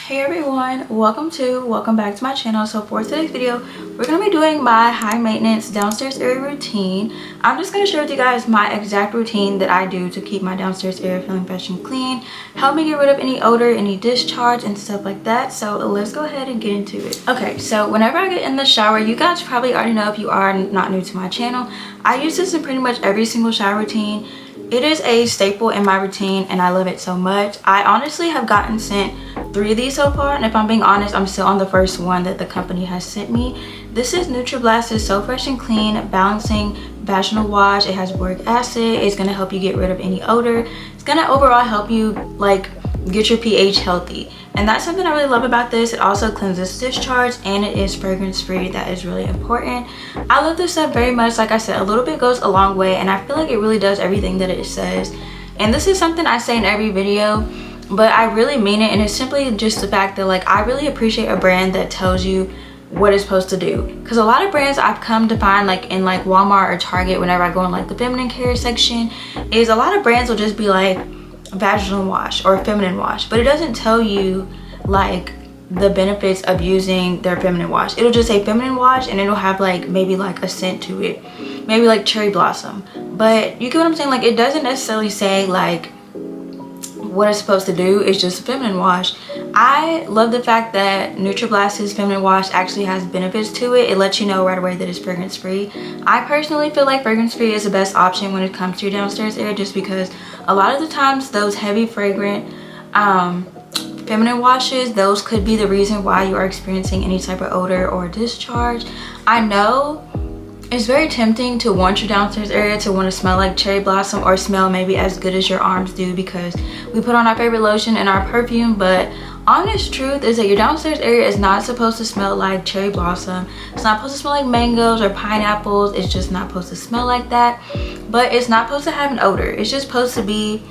Hey everyone, welcome back to my channel. So for today's video, we're going to be doing my high maintenance downstairs area routine. I'm just going to share with you guys my exact routine that I do to keep my downstairs area feeling fresh and clean, help me get rid of any odor, any discharge and stuff like that. So let's go ahead and get into it. Okay, so whenever I get in the shower, you guys probably already know if you are not new to my channel, I use this in pretty much every single shower routine. It is a staple in my routine and I love it so much. I honestly have gotten sent 3 of these so far, and if I'm being honest, I'm still on the first one that the company has sent me. This is Nutrablast. It's so fresh and clean, balancing vaginal wash. It has boric acid. It's going to help you get rid of any odor. It's going to overall help you like get your pH healthy, and that's something I really love about this. It also cleanses discharge and it is fragrance free. That is really important. I love this stuff very much. Like I said, a little bit goes a long way, and I feel like it really does everything that it says. And this is something I say in every video, but I really mean it, and it's simply just the fact that like I really appreciate a brand that tells you what it's supposed to do, because a lot of brands I've come to find like in like Walmart or Target, whenever I go in like the feminine care section, is a lot of brands will just be like vaginal wash or feminine wash, but it doesn't tell you like the benefits of using their feminine wash. It'll just say feminine wash and it'll have like maybe like a scent to it, maybe like cherry blossom, but you get what I'm saying. Like it doesn't necessarily say like what it's supposed to do. It's just a feminine wash. I love the fact that Nutrablast's feminine wash actually has benefits to it. It lets you know right away that it's fragrance free. I personally feel like fragrance free is the best option when it comes to your downstairs area, just because a lot of the times those heavy fragrant feminine washes, those could be the reason why you are experiencing any type of odor or discharge. I know it's very tempting to want your downstairs area to want to smell like cherry blossom or smell maybe as good as your arms do, because we put on our favorite lotion and our perfume, but honest truth is that your downstairs area is not supposed to smell like cherry blossom. It's not supposed to smell like mangoes or pineapples. It's just not supposed to smell like that, but it's not supposed to have an odor. It's just supposed to be,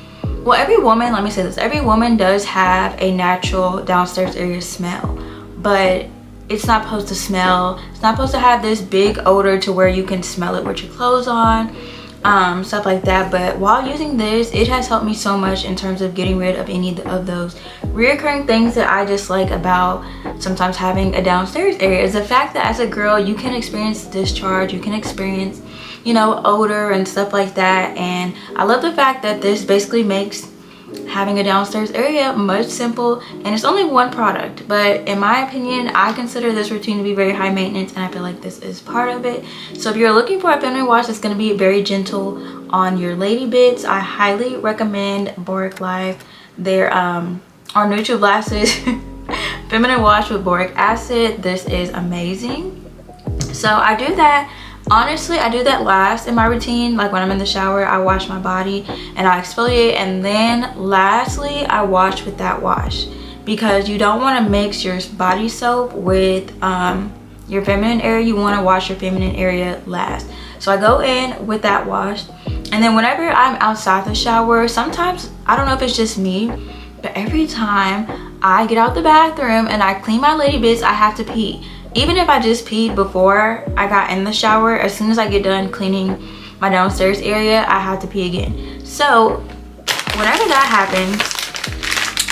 well, every woman, let me say this, every woman does have a natural downstairs area smell, but it's not supposed to smell, it's not supposed to have this big odor to where you can smell it with your clothes on, stuff like that. But while using this, it has helped me so much in terms of getting rid of any of those reoccurring things that I dislike about sometimes having a downstairs area, is the fact that as a girl you can experience discharge, you can experience, you know, odor and stuff like that. And I love the fact that this basically makes having a downstairs area much simple, and it's only one product, but in my opinion I consider this routine to be very high maintenance, and I feel like this is part of it. So if you're looking for a feminine wash that's going to be very gentle on your lady bits, I highly recommend Boric Life. Their or Nutrablast's feminine wash with boric acid. This is amazing. So I do that. Honestly, I do that last in my routine. Like when I'm in the shower, I wash my body and I exfoliate, and then lastly I wash with that wash, because you don't want to mix your body soap with your feminine area. You want to wash your feminine area last. So I go in with that wash, and then whenever I'm outside the shower, sometimes, I don't know if it's just me, but every time I get out the bathroom and I clean my lady bits, I have to pee. Even if I just peed before I got in the shower, as soon as I get done cleaning my downstairs area, I have to pee again. So whenever that happens,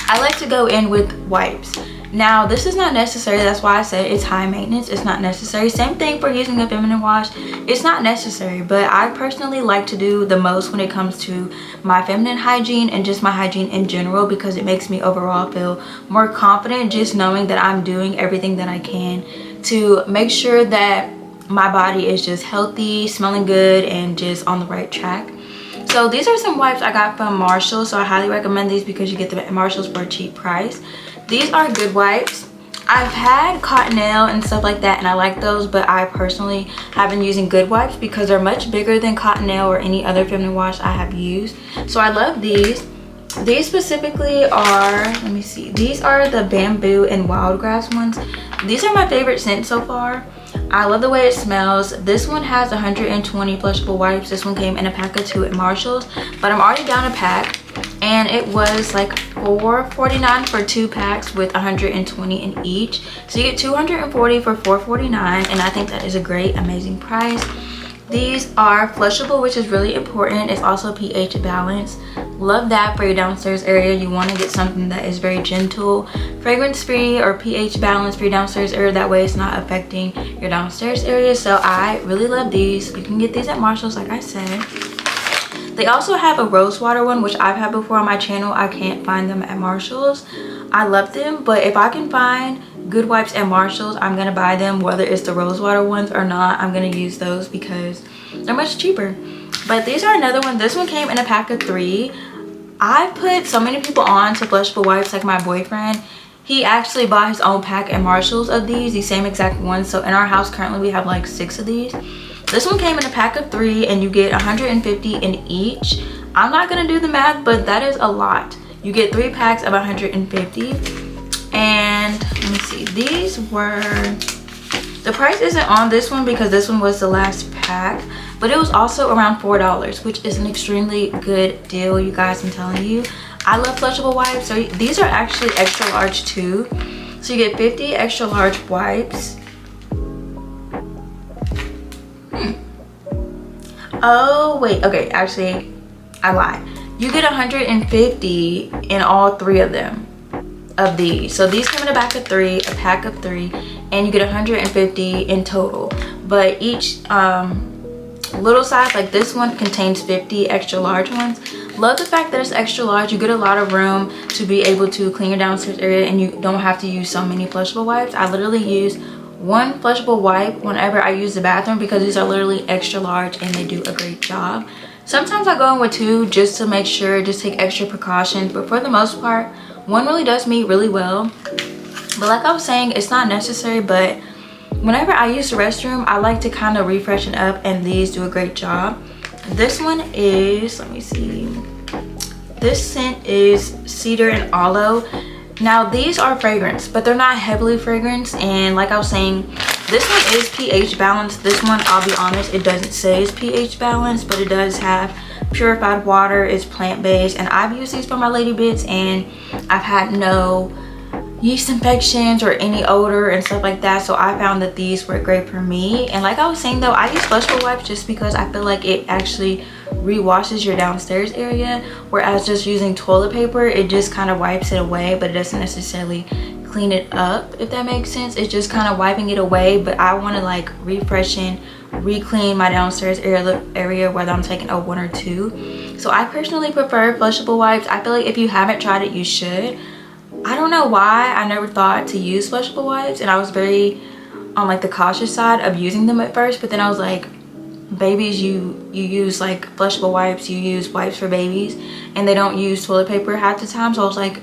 I like to go in with wipes. Now this is not necessary, that's why I said it's high maintenance. It's not necessary. Same thing for using a feminine wash. It's not necessary, but I personally like to do the most when it comes to my feminine hygiene and just my hygiene in general, because it makes me overall feel more confident just knowing that I'm doing everything that I can to make sure that my body is just healthy, smelling good, and just on the right track. So these are some wipes I got from Marshalls, so I highly recommend these because you get them at Marshalls for a cheap price. These are good wipes. I've had Cottonelle and stuff like that, and I like those, but I personally have been using good wipes because they're much bigger than Cottonelle or any other feminine wash I have used. So I love these. These specifically are, let me see, these are the bamboo and wild grass ones. These are my favorite scent so far. I love the way it smells. This one has 120 flushable wipes. This one came in a pack of 2 at Marshalls, but I'm already down a pack, and it was like $4.49 for 2 packs with 120 in each. So you get 240 for $4.49, and I think that is a great, amazing price. These are flushable, which is really important. It's also pH balanced. Love that for your downstairs area. You want to get something that is very gentle, fragrance free, or pH balanced for your downstairs area. That way it's not affecting your downstairs area. So I really love these. You can get these at Marshall's, like I said. They also have a rose water one, which I've had before on my channel. I can't find them at Marshall's. I love them, but if I can find good wipes at Marshall's, I'm gonna buy them, whether it's the rose water ones or not. I'm gonna use those because they're much cheaper. But these are another one. This one came in a pack of 3. I put so many people on to flushable wipes, like my boyfriend. He actually bought his own pack at Marshall's of these same exact ones. So in our house currently we have like 6 of these. This one came in a pack of 3 and you get 150 in each. I'm not gonna do the math, but that is a lot. You get 3 packs of 150. And let me see, these were, the price isn't on this one because this one was the last pack, but it was also around $4, which is an extremely good deal, you guys. I'm telling you, I love flushable wipes. So these are actually extra large too, so you get 50 extra large wipes. Oh wait, okay, actually I lied. You get 150 in all 3 of them, of these. So these come in a pack of 3, and you get 150 in total. But each little size, like this one, contains 50 extra large ones. Love the fact that it's extra large. You get a lot of room to be able to clean your downstairs area, and you don't have to use so many flushable wipes. I literally use 1 flushable wipe whenever I use the bathroom because these are literally extra large and they do a great job. Sometimes I go in with 2 just to make sure, just take extra precautions, but for the most part 1 really does me really well. But like I was saying, it's not necessary, but whenever I use the restroom, I like to kind of refreshen up, and these do a great job. This one is, let me see, this scent is cedar and aloe. Now these are fragrance, but they're not heavily fragrance, and like I was saying, this one is pH balanced. This one, I'll be honest, it doesn't say it's pH balanced, but it does have purified water. It's plant-based, and I've used these for my lady bits, and I've had no yeast infections or any odor and stuff like that. So I found that these were great for me. And like I was saying though, I use flushable wipes just because I feel like it actually re-washes your downstairs area, whereas just using toilet paper, it just kind of wipes it away, but it doesn't necessarily clean it up, if that makes sense. It's just kind of wiping it away, but I want to like refresh and re-clean my downstairs area, whether I'm taking a 1 or 2. So I personally prefer flushable wipes. I feel like if you haven't tried it, you should. I don't know why I never thought to use flushable wipes, and I was very on like the cautious side of using them at first, but then I was like, babies, you use like flushable wipes, you use wipes for babies, and they don't use toilet paper half the time. So I was like,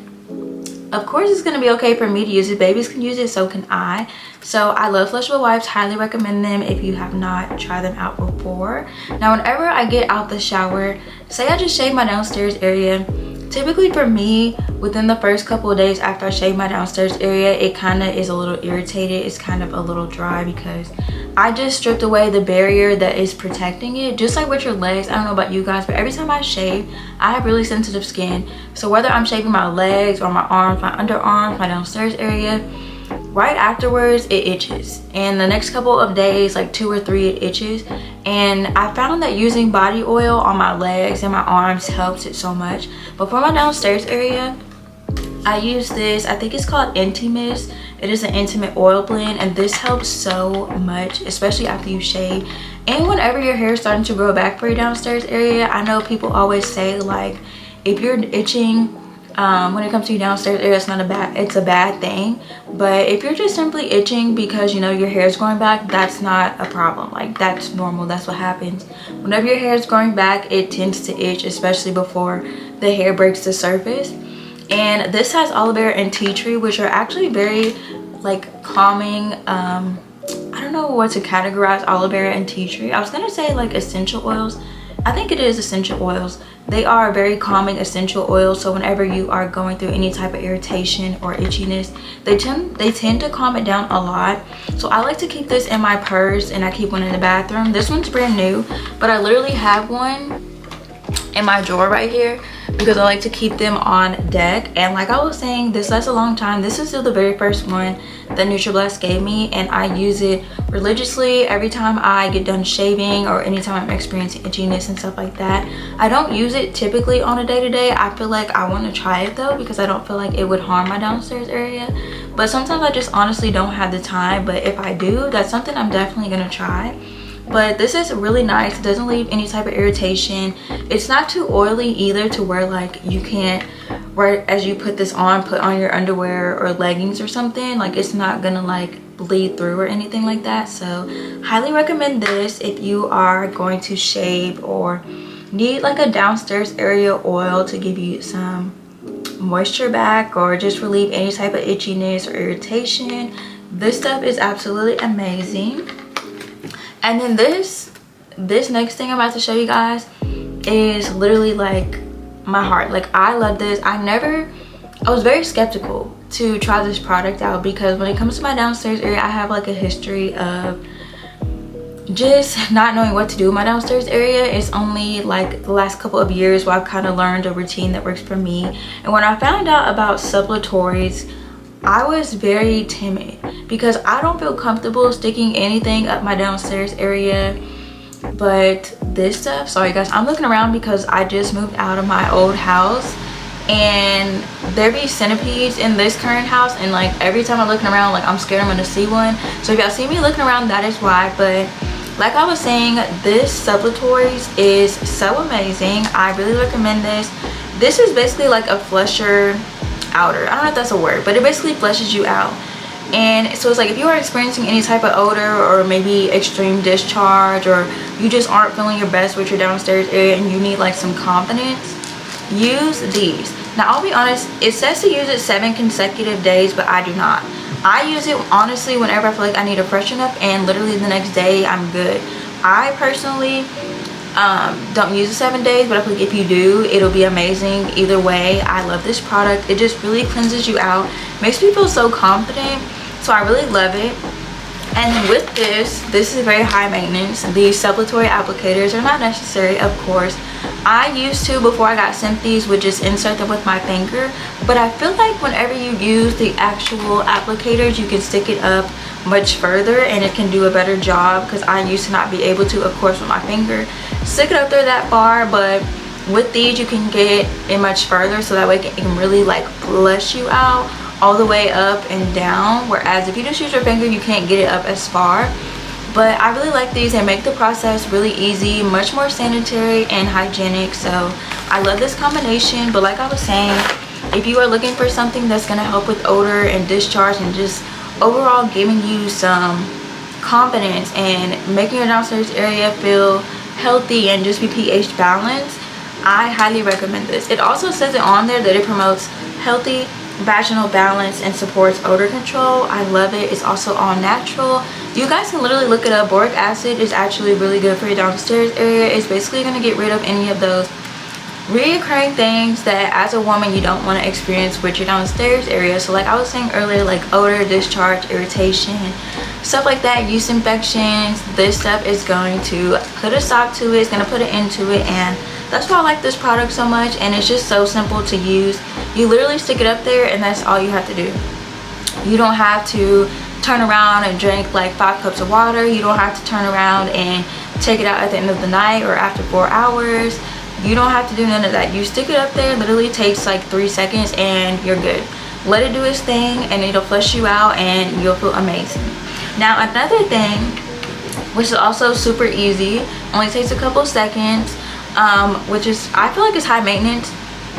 of course it's gonna be okay for me to use it. Babies can use it, so can I. So I love flushable wipes, highly recommend them if you have not tried them out before. Now whenever I get out the shower, say I just shave my downstairs area, typically for me, within the first couple of days after I shave my downstairs area, it kind of is a little irritated. It's kind of a little dry because I just stripped away the barrier that is protecting it. Just like with your legs, I don't know about you guys, but every time I shave, I have really sensitive skin. So whether I'm shaving my legs or my arms, my underarms, my downstairs area, right afterwards it itches, and the next couple of days, like 2 or 3, it itches. And I found that using body oil on my legs and my arms helps it so much. But for my downstairs area, I use this, I think it's called Intimist. It is an intimate oil blend, and this helps so much, especially after you shave and whenever your hair is starting to grow back for your downstairs area. I know people always say like, if you're itching when it comes to your downstairs area, it's a bad thing. But if you're just simply itching because you know your hair is growing back, that's not a problem. Like, that's normal. That's what happens whenever your hair is growing back. It tends to itch, especially before the hair breaks the surface. And this has aloe vera and tea tree, which are actually very like calming. I don't know what to categorize aloe vera and tea tree. I was gonna say like essential oils. I think it is essential oils. They are very calming essential oils, so whenever you are going through any type of irritation or itchiness, they tend to calm it down a lot. So I like to keep this in my purse, and I keep one in the bathroom. This one's brand new, but I literally have one in my drawer right here because I like to keep them on deck. And like I was saying, this lasts a long time. This is still the very first one that Nutrablast gave me, and I use it religiously every time I get done shaving or anytime I'm experiencing itchiness and stuff like that. I don't use it typically on a day-to-day. I feel like I want to try it though, because I don't feel like it would harm my downstairs area, but sometimes I just honestly don't have the time. But if I do, that's something I'm definitely gonna try. But this is really nice. It doesn't leave any type of irritation. It's not too oily either to where like you can't, right as you put this on, put on your underwear or leggings or something. Like it's not gonna like bleed through or anything like that. So highly recommend this if you are going to shave or need like a downstairs area oil to give you some moisture back or just relieve any type of itchiness or irritation. This stuff is absolutely amazing. And then this next thing I'm about to show you guys is literally like my heart. Like I love this. I was very skeptical to try this product out, because when it comes to my downstairs area, I have like a history of just not knowing what to do with my downstairs area. It's only like the last couple of years where I've kind of learned a routine that works for me. And when I found out about supplicatories, I was very timid because I don't feel comfortable sticking anything up my downstairs area. But this stuff, sorry guys, I'm looking around because I just moved out of my old house, and there be centipedes in this current house, and like every time I'm looking around, like I'm scared I'm gonna see one. So if y'all see me looking around, that is why. But like I was saying, this supplicatories is so amazing. I really recommend this. This is basically like a flusher outer. I don't know if that's a word, but it basically flushes you out. And so it's like if you are experiencing any type of odor or maybe extreme discharge, or you just aren't feeling your best with your downstairs area and you need like some confidence, use these. Now I'll be honest, it says to use it 7 consecutive days, but I do not. I use it honestly whenever I feel like I need to freshen up, and literally the next day I'm good. I personally don't use it 7 days, but I feel like if you do, it'll be amazing. Either way, I love this product. It just really cleanses you out, makes me feel so confident. So I really love it. And with this is very high maintenance. These supplicatory applicators are not necessary, of course. I used to, before I got sent these, would just insert them with my finger, but I feel like whenever you use the actual applicators, you can stick it up much further and it can do a better job, because I used to not be able to, of course, with my finger stick it up there that far. But with these you can get it much further, so that way it can really like flush you out all the way up and down, whereas if you just use your finger, you can't get it up as far. But I really like these. They make the process really easy, much more sanitary and hygienic. So I love this combination. But like I was saying, if you are looking for something that's going to help with odor and discharge and just overall giving you some confidence and making your downstairs area feel healthy and just be pH balanced, I highly recommend this. It also says it on there that it promotes healthy vaginal balance and supports odor control. I love it. It's also all natural. You guys can literally look it up. Boric acid is actually really good for your downstairs area. It's basically going to get rid of any of those reoccurring things that as a woman you don't want to experience with your downstairs area. So like I was saying earlier, like odor, discharge, irritation, stuff like that, yeast infections, this stuff is going to put a stop to it. It's going to put an end to it. And that's why I like this product so much. And it's just so simple to use. You literally stick it up there and that's all you have to do. You don't have to turn around and drink like 5 cups of water. You don't have to turn around and take it out at the end of the night or after 4 hours. You don't have to do none of that. You stick it up there, literally takes like 3 seconds and you're good. Let it do its thing and it'll flush you out and you'll feel amazing. Now another thing, which is also super easy, only takes a couple seconds, which is, I feel like it's high maintenance.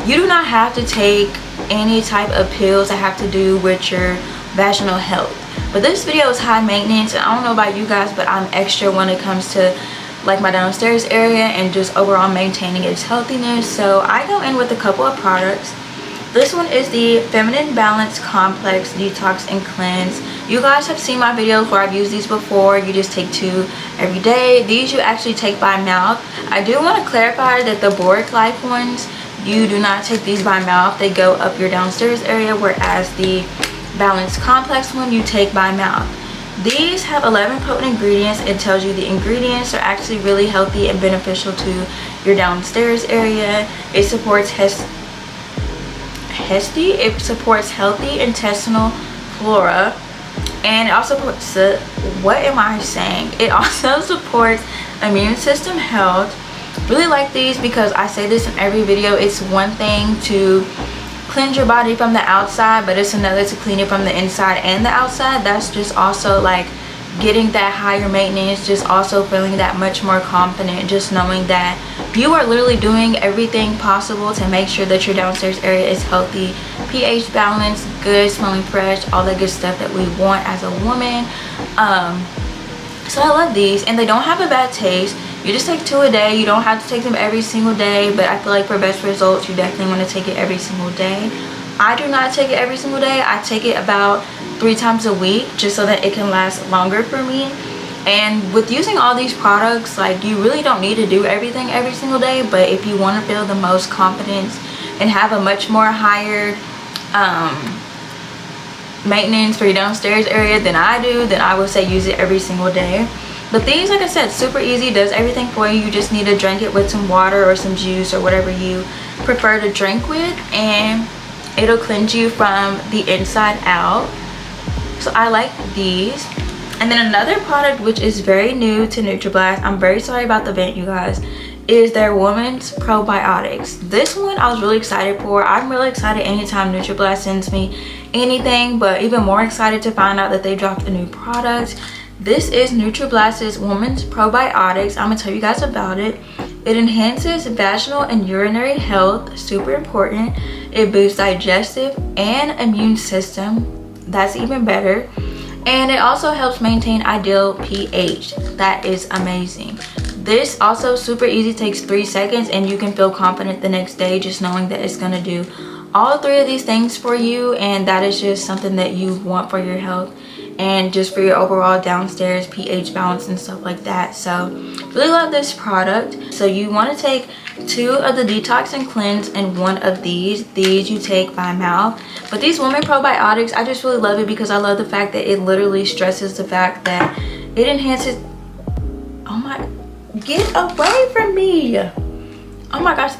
You do not have to take any type of pills that have to do with your vaginal health. But this video is high maintenance, and I don't know about you guys, but I'm extra when it comes to like my downstairs area and just overall maintaining its healthiness. So I go in with a couple of products. This one is the Feminine Balance Complex Detox and Cleanse. You guys have seen my videos where I've used these before. You just take 2 every day. These you actually take by mouth. I do want to clarify that the Boric Life ones, you do not take these by mouth. They go up your downstairs area, whereas the Balance Complex one you take by mouth. These have 11 potent ingredients. It tells you the ingredients are actually really healthy and beneficial to your downstairs area. It supports it supports healthy intestinal flora, and it also supports what am I saying? It also supports immune system health. Really like these because I say this in every video. It's one thing to cleanse your body from the outside, but it's another to clean it from the inside and the outside. That's just also like getting that higher maintenance, just also feeling that much more confident, just knowing that you are literally doing everything possible to make sure that your downstairs area is healthy, pH balanced, good, smelling fresh, all that good stuff that we want as a woman. So I love these, and they don't have a bad taste. You just take 2 a day. You don't have to take them every single day, but I feel like for best results you definitely want to take it every single day. I do not take it every single day. I take it about 3 times a week, just so that it can last longer for me. And with using all these products, like, you really don't need to do everything every single day, but if you want to feel the most confidence and have a much more higher maintenance for your downstairs area than I do, then I would say use it every single day. But these, like I said, super easy, does everything for you. You just need to drink it with some water or some juice or whatever you prefer to drink with, and it'll cleanse you from the inside out. So I like these. And then another product which is very new to Nutrablast, I'm very sorry about the vent, you guys, is their women's probiotics. This one I was really excited for. I'm really excited anytime Nutrablast sends me anything, but even more excited to find out that they dropped a new product. This is Nutrablast's women's probiotics. I'm gonna tell you guys about it. It enhances vaginal and urinary health, super important. It boosts digestive and immune system, that's even better. And it also helps maintain ideal pH. That is amazing. This also super easy, takes 3 seconds, and you can feel confident the next day just knowing that it's gonna do all 3 of these things for you, and that is just something that you want for your health and just for your overall downstairs pH balance and stuff like that. So really love this product. So you want to take 2 of the detox and cleanse and 1 of these you take by mouth. But these women probiotics, I just really love it because I love the fact that it literally stresses the fact that it enhances, oh my, get away from me, oh my gosh,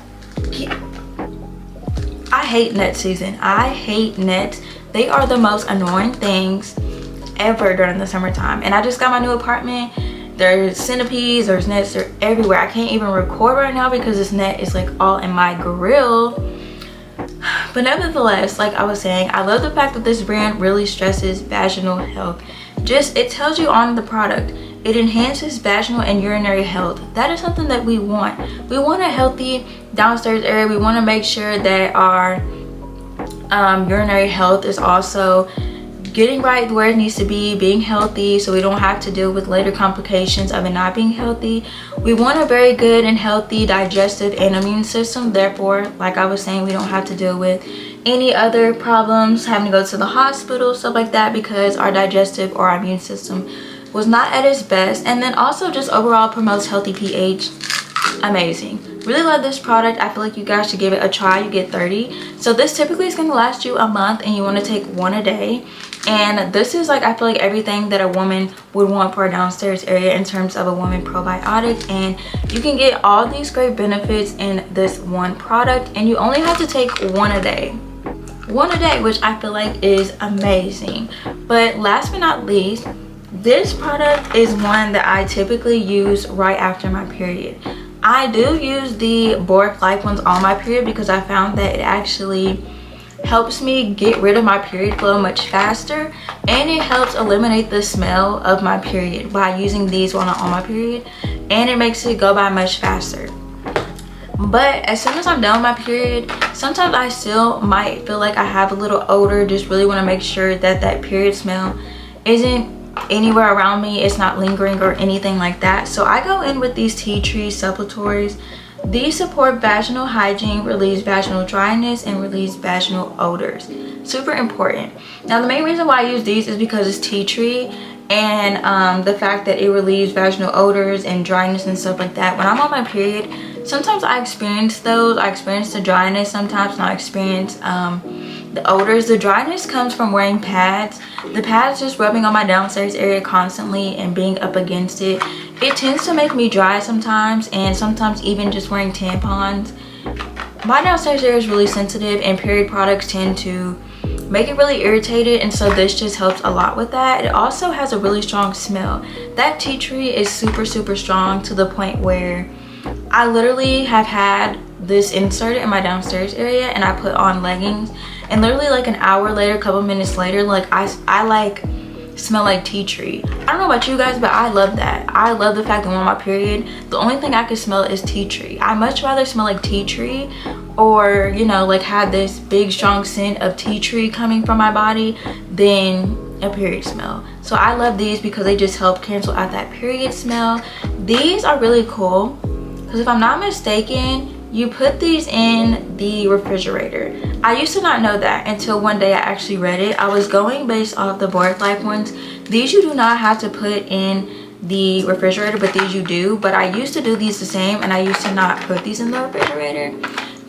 I hate nuts, Susan. I hate nuts. They are the most annoying things ever during the summertime. And I just got my new apartment. There's centipedes, there's nets, they're everywhere. I can't even record right now because this net is like all in my grill. But nevertheless, like I was saying, I love the fact that this brand really stresses vaginal health. Just, it tells you on the product, it enhances vaginal and urinary health. That is something that we want. We want a healthy downstairs area. We want to make sure that our urinary health is also getting right where it needs to be, being healthy, so we don't have to deal with later complications of it not being healthy. We want a very good and healthy digestive and immune system. Therefore, like I was saying, we don't have to deal with any other problems, having to go to the hospital, stuff like that, because our digestive or our immune system was not at its best. And then also just overall promotes healthy pH. Amazing. Really love this product. I feel like you guys should give it a try. You get 30. So this typically is going to last you a month, and you want to take 1 a day. And this is like, I feel like everything that a woman would want for a downstairs area in terms of a woman probiotic. And you can get all these great benefits in this 1 product, and you only have to take 1 a day. 1 a day, which I feel like is amazing. But last but not least, this product is one that I typically use right after my period. I do use the Boric Life ones on my period because I found that it actually helps me get rid of my period flow much faster, and it helps eliminate the smell of my period by using these while I'm on my period, and it makes it go by much faster. But as soon as I'm done with my period, sometimes I still might feel like I have a little odor. Just really want to make sure that that period smell isn't anywhere around me, it's not lingering or anything like that. So I go in with these tea tree supplicatories. These support vaginal hygiene, release vaginal dryness, and release vaginal odors. Super important. Now the main reason why I use these is because it's tea tree, and the fact that it relieves vaginal odors and dryness and stuff like that. When I'm on my period, sometimes I experience those. I experience the dryness sometimes, and I experience the odors. The dryness comes from wearing pads. The pads just rubbing on my downstairs area constantly and being up against it, it tends to make me dry sometimes, and sometimes even just wearing tampons. My downstairs area is really sensitive, and period products tend to make it really irritated, and so this just helps a lot with that. It also has a really strong smell. That tea tree is super strong, to the point where I literally have had this inserted in my downstairs area, and I put on leggings, and literally like an hour later, a couple minutes later, like I like smell like tea tree. I don't know about you guys, but I love that. I love the fact that when I'm on my period, the only thing I can smell is tea tree. I much rather smell like tea tree, or you know, like have this big strong scent of tea tree coming from my body, than a period smell. So I love these because they just help cancel out that period smell. These are really cool because if I'm not mistaken, you put these in the refrigerator. I used to not know that until one day I actually read it. I was going based off the Birth Life ones. These you do not have to put in the refrigerator, but these you do. But I used to do these the same, and I used to not put these in the refrigerator.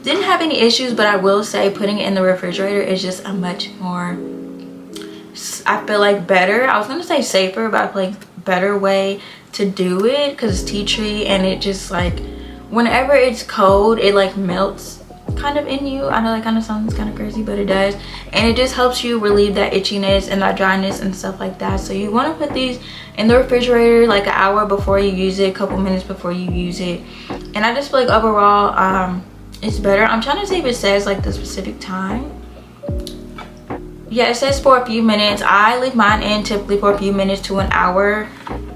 Didn't have any issues, but I will say putting it in the refrigerator is just a much more, I feel like, better. I was gonna say safer, but I feel like better way to do it, because it's tea tree, and it just like, whenever it's cold, it like melts kind of in you. I know that kind of sounds kind of crazy, but it does, and it just helps you relieve that itchiness and that dryness and stuff like that. So you want to put these in the refrigerator like an hour before you use it, a couple minutes before you use it. And I just feel like overall it's better. I'm trying to see if it says like the specific time. Yeah, it says for a few minutes. I leave mine in typically for a few minutes to an hour.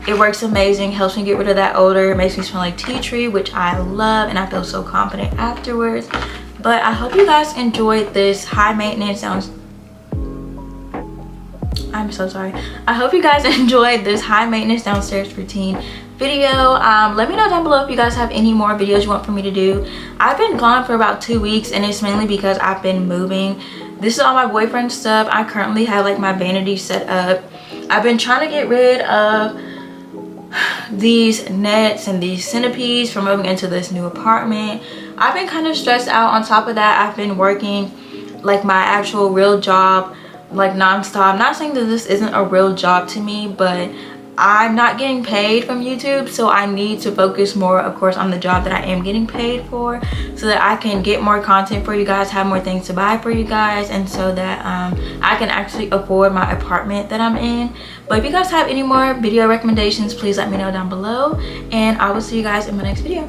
It works amazing, helps me get rid of that odor. It makes me smell like tea tree, which I love, and I feel so confident afterwards. But I hope you guys enjoyed this high maintenance I'm so sorry. I hope you guys enjoyed this high maintenance downstairs routine video. Let me know down below if you guys have any more videos you want for me to do. I've been gone for about 2 weeks, and it's mainly because I've been moving. This is all my boyfriend's stuff. I currently have like my vanity set up. I've been trying to get rid of these nets and these centipedes from moving into this new apartment. I've been kind of stressed out. On top of that, I've been working like my actual real job like non-stop. I'm not saying that this isn't a real job to me, but I'm not getting paid from YouTube, so I need to focus more, of course, on the job that I am getting paid for, so that I can get more content for you guys, have more things to buy for you guys, and so that I can actually afford my apartment that I'm in. But if you guys have any more video recommendations, please let me know down below, and I will see you guys in my next video.